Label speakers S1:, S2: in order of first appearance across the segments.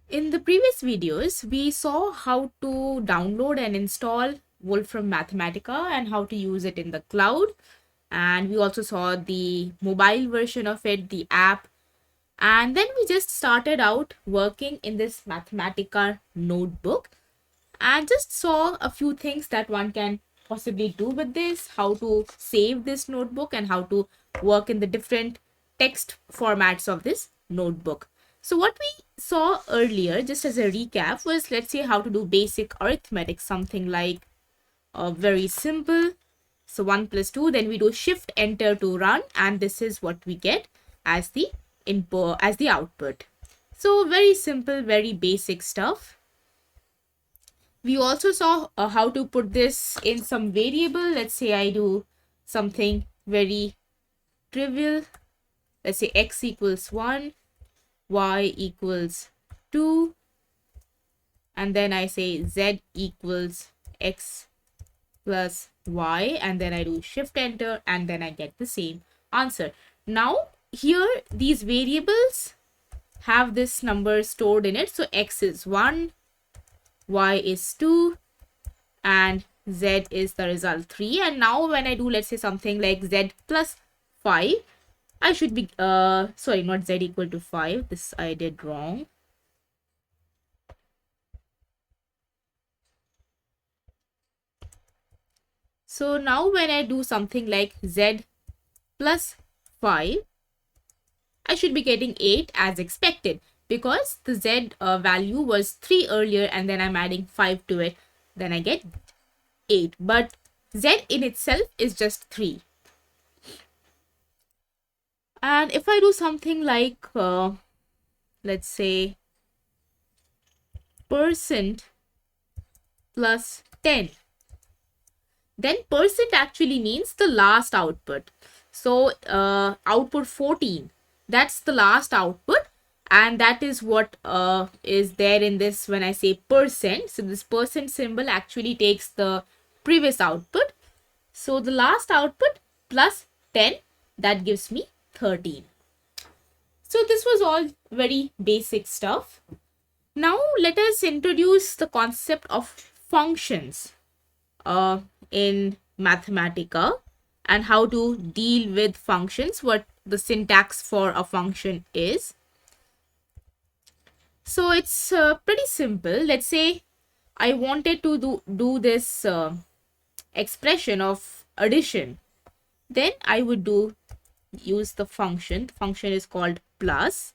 S1: In the previous videos, we saw how to download and install Wolfram Mathematica and how to use it in the cloud. And we also saw the mobile version of it, the app. And then we just started out working in this Mathematica notebook and just saw a few things that one can possibly do with this, how to save this notebook and how to work in the different text formats of this notebook. So what we saw earlier, just as a recap, was let's say how to do basic arithmetic, something like very simple. So 1 plus 2, then we do shift enter to run, and this is what we get as the input, as the output. So very simple, very basic stuff. We also saw how to put this in some variable. Let's say I do something very trivial. Let's say x equals 1, y equals 2, and then I say z equals x plus y, and then I do shift enter, and then I get the same answer. Now here these variables have this number stored in it. So x is 1, y is 2, and z is the result 3. And now when I do, let's say something like z plus 5, I should be sorry, not z equal to 5, this I did wrong. So now when I do something like z plus 5, I should be getting 8 as expected, because the z value was 3 earlier, and then I'm adding 5 to it, then I get 8. But z in itself is just 3. And if I do something like, let's say, percent plus 10, then percent actually means the last output. So output 14, that's the last output, and that is what is there in this when I say percent. So this percent symbol actually takes the previous output. So the last output plus 10, that gives me 13. So this was all very basic stuff. Now let us introduce the concept of functions in Mathematica and how to deal with functions, what the syntax for a function is. So it's pretty simple. Let's say I wanted to do this expression of addition. Then I would use the function. The function is called plus,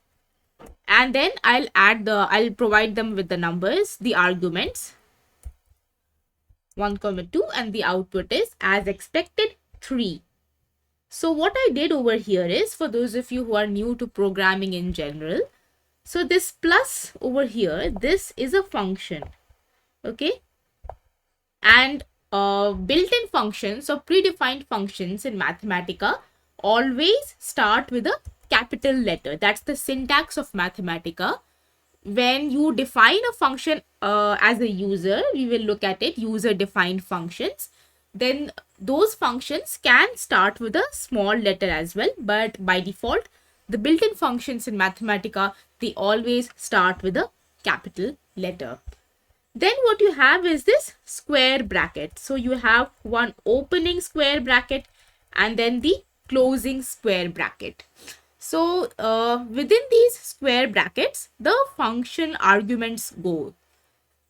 S1: and then I'll provide them with the numbers, the arguments 1, 2, and the output is as expected 3. So what I did over here is, for those of you who are new to programming in general, so this plus over here, this is a function, okay? And built-in functions or predefined functions in Mathematica always start with a capital letter. That's the syntax of Mathematica. When you define a function as a user, we will look at it, user defined functions. Then those functions can start with a small letter as well, but by default, the built-in functions in Mathematica, they always start with a capital letter. Then what you have is this square bracket. So you have one opening square bracket and then the closing square bracket. So within these square brackets, the function arguments go.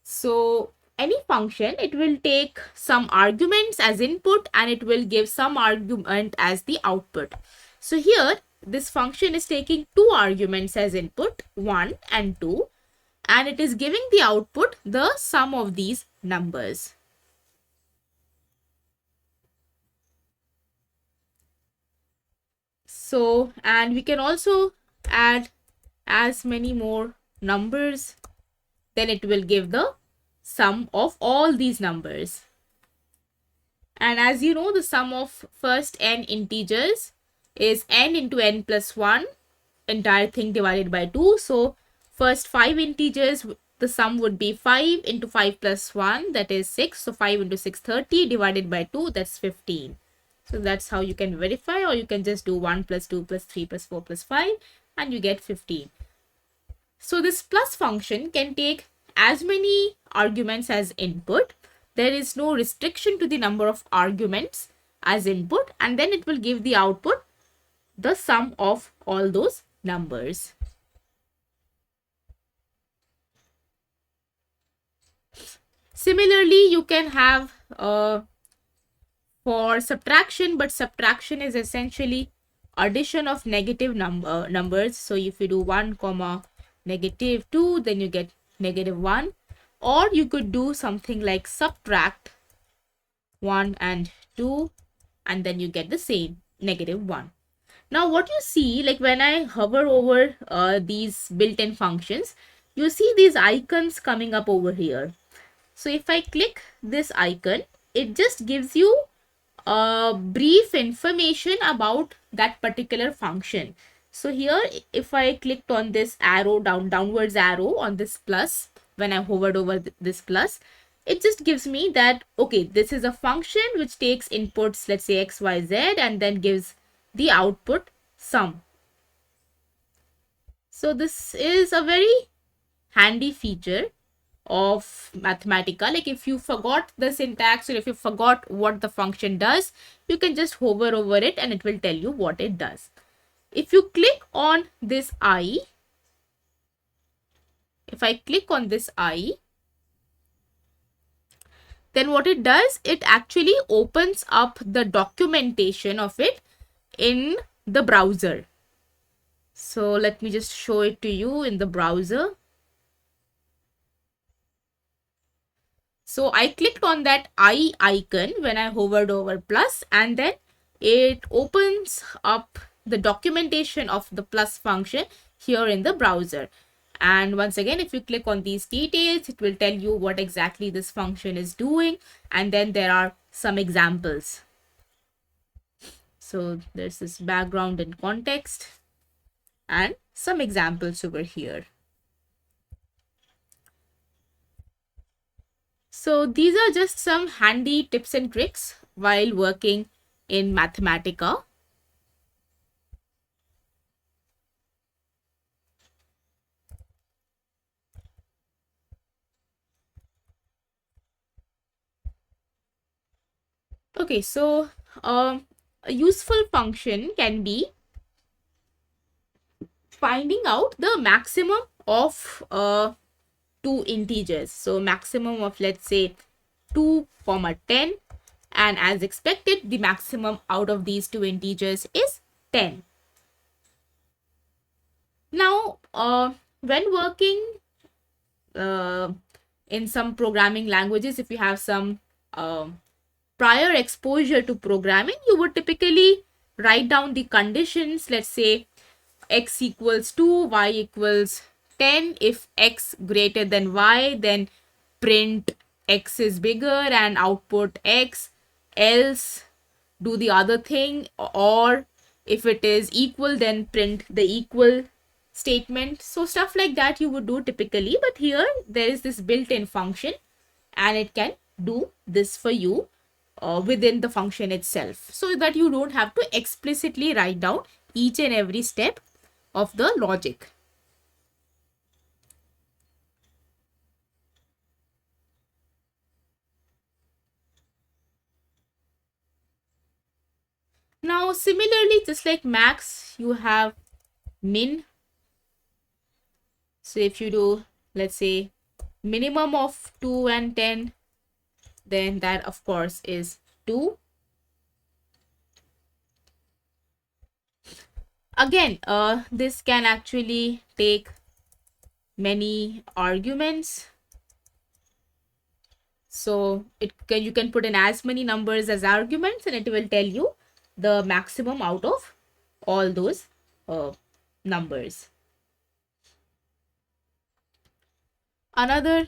S1: So any function, it will take some arguments as input and it will give some argument as the output. So here, this function is taking 2 arguments as input, 1 and 2, and it is giving the output the sum of these numbers. So, and we can also add as many more numbers, then it will give the sum of all these numbers. And as you know, the sum of first n integers is n into n plus 1, entire thing divided by 2. So first 5 integers, the sum would be 5 into 5 plus 1, that is 6. So 5 into 6, 30, divided by 2, that's 15. So that's how you can verify, or you can just do 1 plus 2 plus 3 plus 4 plus 5 and you get 15. So this plus function can take as many arguments as input. There is no restriction to the number of arguments as input, and then it will give the output the sum of all those numbers. Similarly, you can have for subtraction, but subtraction is essentially addition of negative numbers. So if you do 1 comma negative 2, then you get negative 1, or you could do something like subtract 1 and 2, and then you get the same negative 1. Now what you see, like when I hover over these built-in functions, you see these icons coming up over here. So if I click this icon, it just gives you brief information about that particular function. So here, if I clicked on this arrow, downwards arrow on this plus, when I hovered over this plus, it just gives me that, okay, this is a function which takes inputs, let's say x, y, z, and then gives the output sum. So this is a very handy feature of Mathematica. Like if you forgot the syntax, or if you forgot what the function does, you can just hover over it and it will tell you what it does. If you click on this I, if I click on this I, then what it does, it actually opens up the documentation of it in the browser. So let me just show it to you in the browser. So I clicked on that I icon when I hovered over plus, and then it opens up the documentation of the plus function here in the browser. And once again, if you click on these details, it will tell you what exactly this function is doing. And then there are some examples. So there's this background and context and some examples over here. So these are just some handy tips and tricks while working in Mathematica. Okay, so a useful function can be finding out the maximum of two integers. So maximum of, let's say, 2 comma 10, and as expected, the maximum out of these two integers is 10. Now when working in some programming languages, if you have some prior exposure to programming, you would typically write down the conditions. Let's say x equals 2, y equals 10. If x greater than y, then print x is bigger and output x, else do the other thing, or if it is equal, then print the equal statement. So stuff like that you would do typically, but here there is this built-in function and it can do this for you within the function itself, so that you don't have to explicitly write down each and every step of the logic. Now similarly, just like max, you have min. So if you do, let's say, minimum of 2 and 10, then that of course is 2. Again, this can actually take many arguments. So you can put in as many numbers as arguments, and it will tell you the maximum out of all those numbers. Another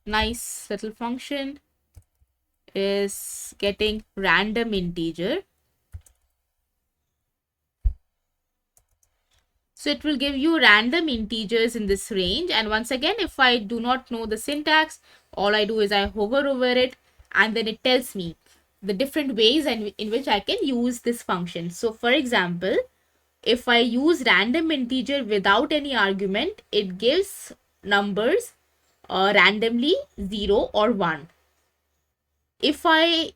S1: nice little function is getting random integer. So it will give you random integers in this range. And once again, if I do not know the syntax, all I do is I hover over it, and then it tells me the different ways in which I can use this function. So for example, If I use random integer without any argument, it gives numbers randomly 0 or 1. If I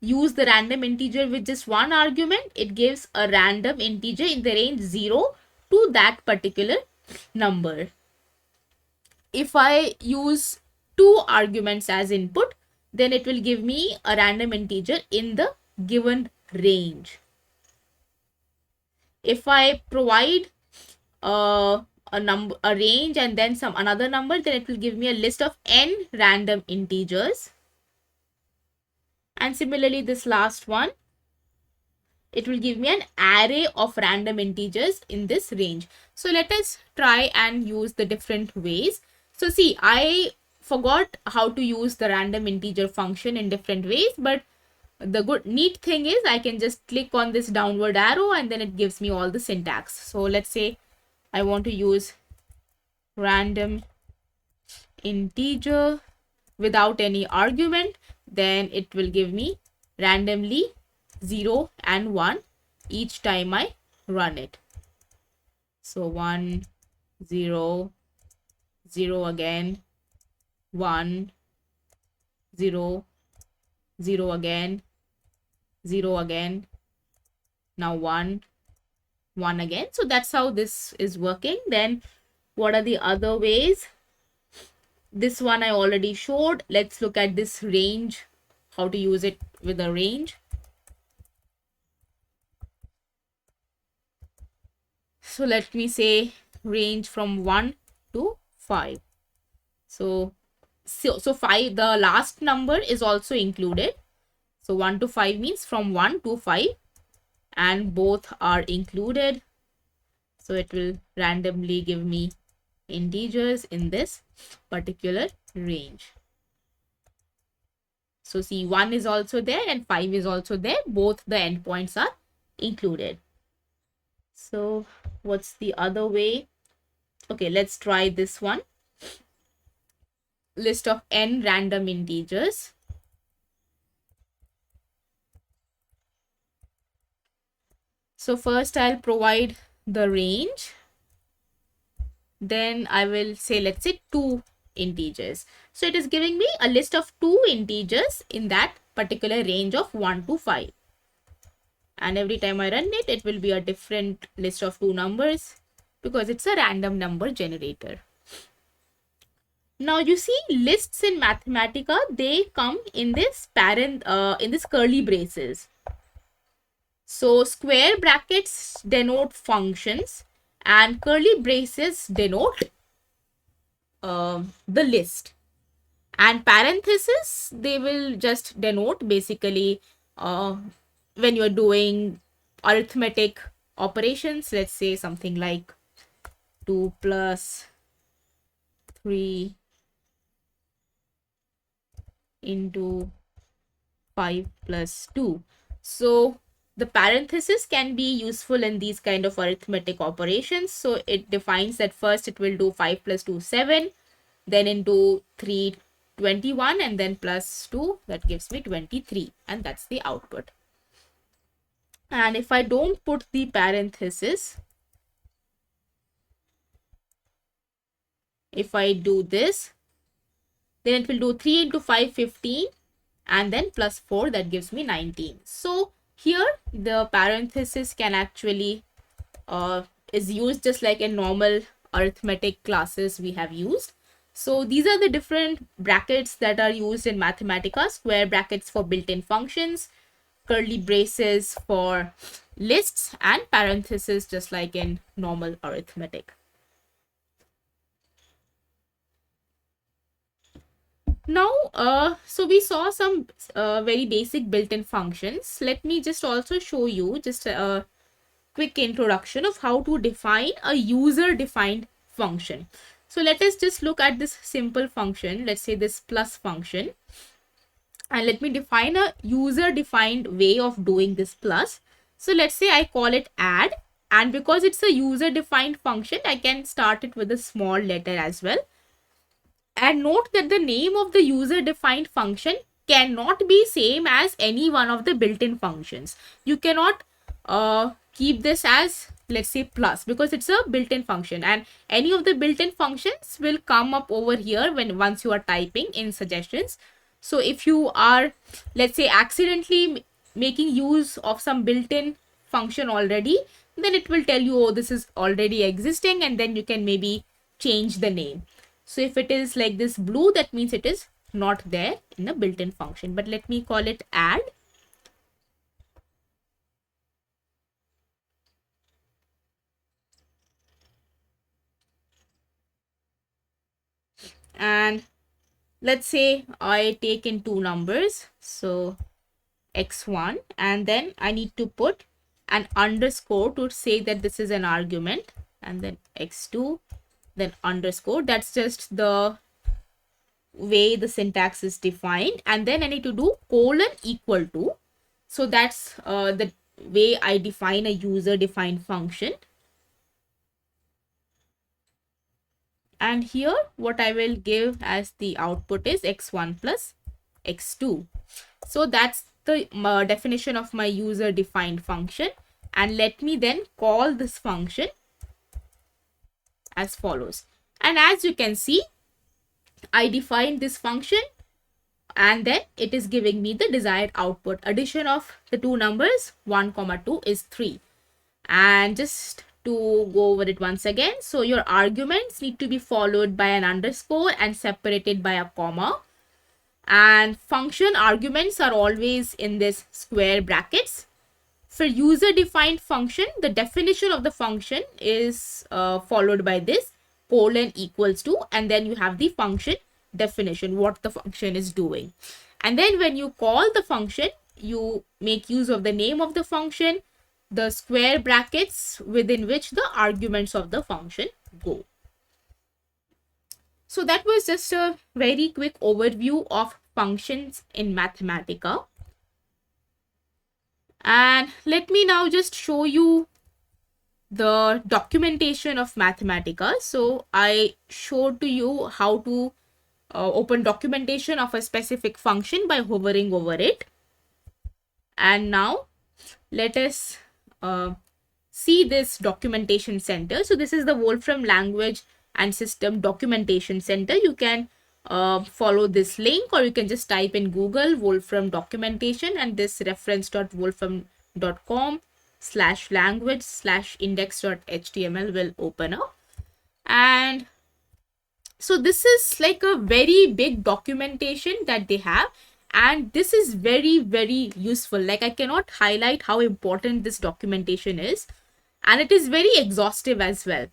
S1: use the random integer with just one argument, it gives a random integer in the range 0 to that particular number. If I use two arguments as input, then it will give me a random integer in the given range. If I provide a range and then some another number, then it will give me a list of n random integers. And similarly, this last one, it will give me an array of random integers in this range. So let us try and use the different ways. So see, I forgot how to use the random integer function in different ways, but the neat thing is I can just click on this downward arrow and then it gives me all the syntax. So let's say I want to use random integer without any argument, then it will give me randomly 0 and 1 each time I run it. So 1, 0, 0 again, 1, 0, 0 again, 0 again, now 1, 1 again. So that's how this is working. Then what are the other ways? This one I already showed. Let's look at this range, how to use it with a range. So let me say range from 1 to 5. So 5, the last number is also included. So 1 to 5 means from 1 to 5 and both are included. So it will randomly give me integers in this particular range. So see, 1 is also there and 5 is also there. Both the endpoints are included. So what's the other way? Okay, let's try this one. List of n random integers. So first I'll provide the range. Then I will say, let's say 2 integers. So it is giving me a list of 2 integers in that particular range of 1 to 5. And every time I run it, it will be a different list of 2 numbers because it's a random number generator. Now you see, lists in Mathematica, they come in this in this curly braces. So square brackets denote functions and curly braces denote the list. And parentheses, they will just denote basically when you're doing arithmetic operations. Let's say something like 2 plus 3 into 5 plus 2. So the parenthesis can be useful in these kind of arithmetic operations. So it defines that first it will do 5 plus 2, 7, then into 3, 21, and then plus 2, that gives me 23, and that's the output. And if I don't put the parenthesis, if I do this, then it will do 3 into 5, 15, and then plus 4, that gives me 19. So here the parenthesis can actually is used just like in normal arithmetic classes we have used. So these are the different brackets that are used in Mathematica: square brackets for built-in functions, curly braces for lists, and parentheses just like in normal arithmetic. Now, so we saw some very basic built-in functions. Let me just also show you just a quick introduction of how to define a user-defined function. So let us just look at this simple function. Let's say this plus function. And let me define a user-defined way of doing this plus. So let's say I call it add. And because it's a user-defined function, I can start it with a small letter as well. And note that the name of the user-defined function cannot be same as any one of the built-in functions. You cannot keep this as, let's say, plus, because it's a built-in function, and any of the built-in functions will come up over here when once you are typing in suggestions. So if you are, let's say, accidentally making use of some built-in function already, then it will tell you, oh, this is already existing, and then you can maybe change the name. So if it is like this blue, that means it is not there in the built-in function. But let me call it add. And let's say I take in two numbers, so x1, and then I need to put an underscore to say that this is an argument, and then x2, then underscore. That's just the way the syntax is defined. And then I need to do colon equal to. So that's the way I define a user defined function. And here what I will give as the output is x1 plus x2. So that's the definition of my user defined function. And let me then call this function as follows. And as you can see, I defined this function, and then it is giving me the desired output. Addition of the two numbers 1 comma 2 is 3. And just to go over it once again, so your arguments need to be followed by an underscore and separated by a comma, and function arguments are always in this square brackets. For user defined function, the definition of the function is followed by this colon equals to, and then you have the function definition, what the function is doing. And then when you call the function, you make use of the name of the function, the square brackets within which the arguments of the function go. So that was just a very quick overview of functions in Mathematica. And let me now just show you the documentation of Mathematica. So I showed to you how to open documentation of a specific function by hovering over it. And now let us see this documentation center. So this is the Wolfram Language and System Documentation Center. You can follow this link, or you can just type in Google Wolfram documentation, and this reference.wolfram.com/language/index.html will open up. And so this is like a very big documentation that they have, and this is very, very useful. Like, I cannot highlight how important this documentation is, and it is very exhaustive as well.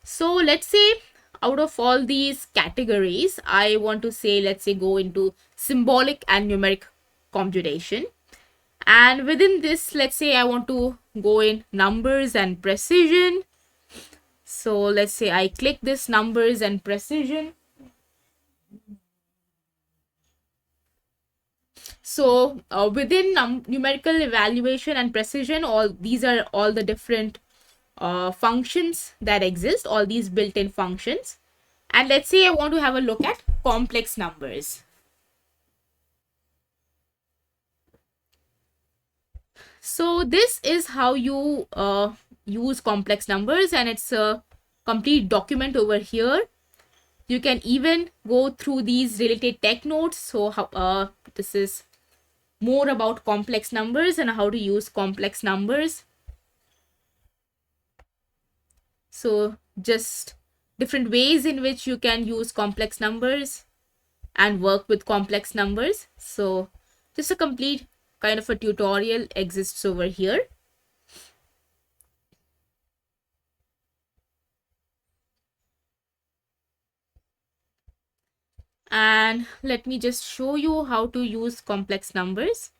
S1: So let's say out of all these categories, I want to say, let's say, go into symbolic and numeric computation. And within this, let's say I want to go in numbers and precision. So let's say I click this numbers and precision. So within numerical evaluation and precision, all these are all the different functions that exist, all these built-in functions. And let's say I want to have a look at complex numbers. So this is how you use complex numbers, and it's a complete document over here. You can even go through these related tech notes. So how this is more about complex numbers and how to use complex numbers. So just different ways in which you can use complex numbers and work with complex numbers. So just a complete kind of a tutorial exists over here. And let me just show you how to use complex numbers.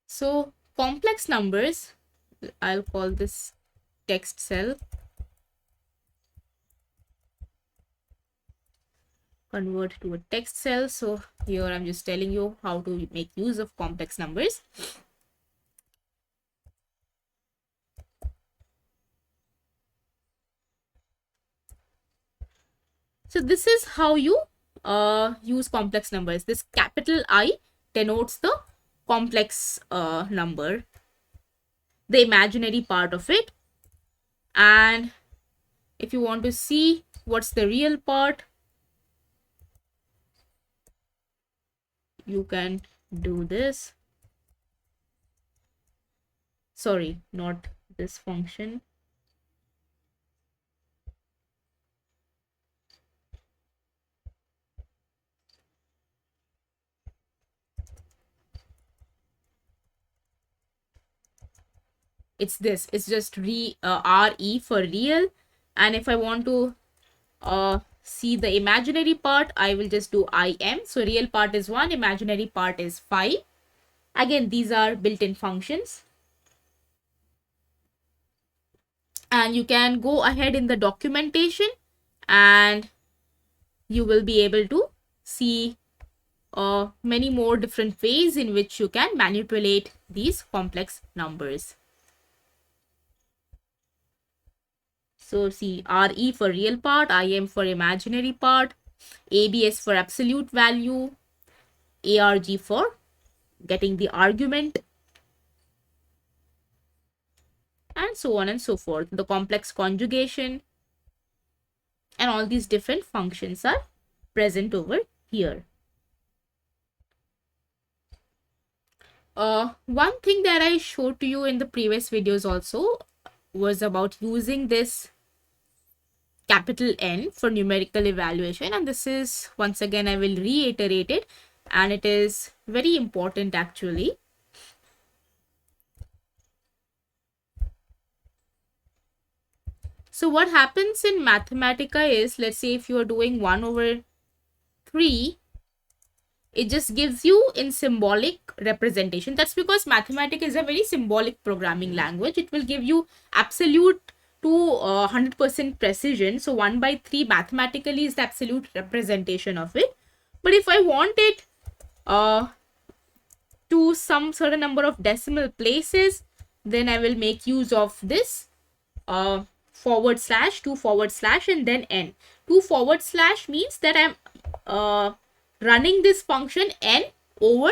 S1: So complex numbers, I'll call this text cell. Convert to a text cell. So here I'm just telling you how to make use of complex numbers. So this is how you use complex numbers. This capital I denotes the complex number, the imaginary part of it. And if you want to see what's the real part, you can do this. Sorry, not this function. It's this. It's just re for real. And if I want to see the imaginary part, I will just do im. So real part is 1, imaginary part is 5. Again, these are built-in functions. And you can go ahead in the documentation and you will be able to see many more different ways in which you can manipulate these complex numbers. So see, RE for real part, IM for imaginary part, ABS for absolute value, ARG for getting the argument, and so on and so forth. The complex conjugation and all these different functions are present over here. One thing that I showed to you in the previous videos also was about using this capital N for numerical evaluation, and this is, once again, I will reiterate it, and it is very important actually. So what happens in Mathematica is, let's say if you are doing 1 over 3, it just gives you in symbolic representation. That's because Mathematica is a very symbolic programming language. It will give you absolute to 100% precision. So 1 by 3 mathematically is the absolute representation of it. But if I want it to some certain number of decimal places, then I will make use of this forward slash, 2 forward slash, and then n. 2 forward slash means that I'm running this function n over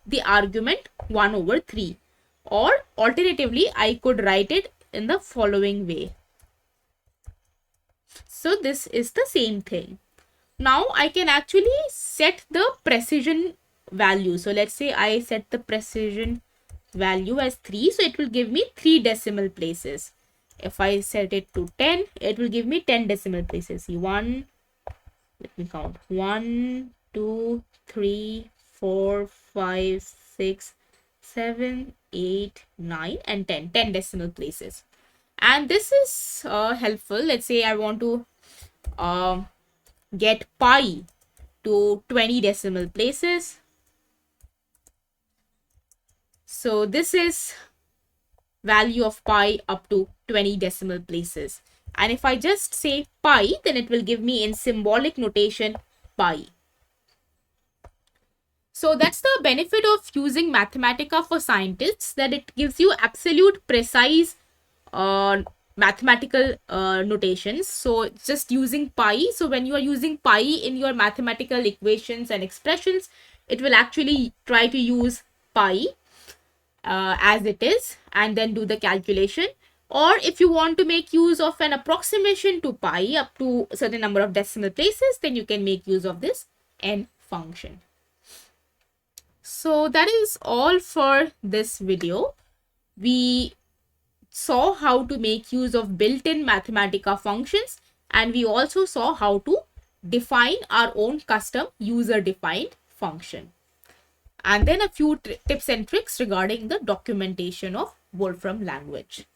S1: the argument 1 over 3. Or alternatively, I could write it in the following way. So this is the same thing. Now I can actually set the precision value. So let's say I set the precision value as 3. So it will give me 3 decimal places. If I set it to 10, it will give me 10 decimal places. See, 1, let me count. 1, 2, 3, 4, 5, 6, 7, 8, 9, and 10. 10 decimal places. And this is helpful. Let's say I want to get pi to 20 decimal places. So this is value of pi up to 20 decimal places. And if I just say pi, then it will give me in symbolic notation pi. So that's the benefit of using Mathematica for scientists, that it gives you absolute precise mathematical notations. So just using pi. So when you are using pi in your mathematical equations and expressions, it will actually try to use pi as it is and then do the calculation. Or if you want to make use of an approximation to pi up to a certain number of decimal places, then you can make use of this n function. So that is all for this video. We saw how to make use of built-in Mathematica functions, and we also saw how to define our own custom user-defined function. And then a few tips and tricks regarding the documentation of Wolfram language.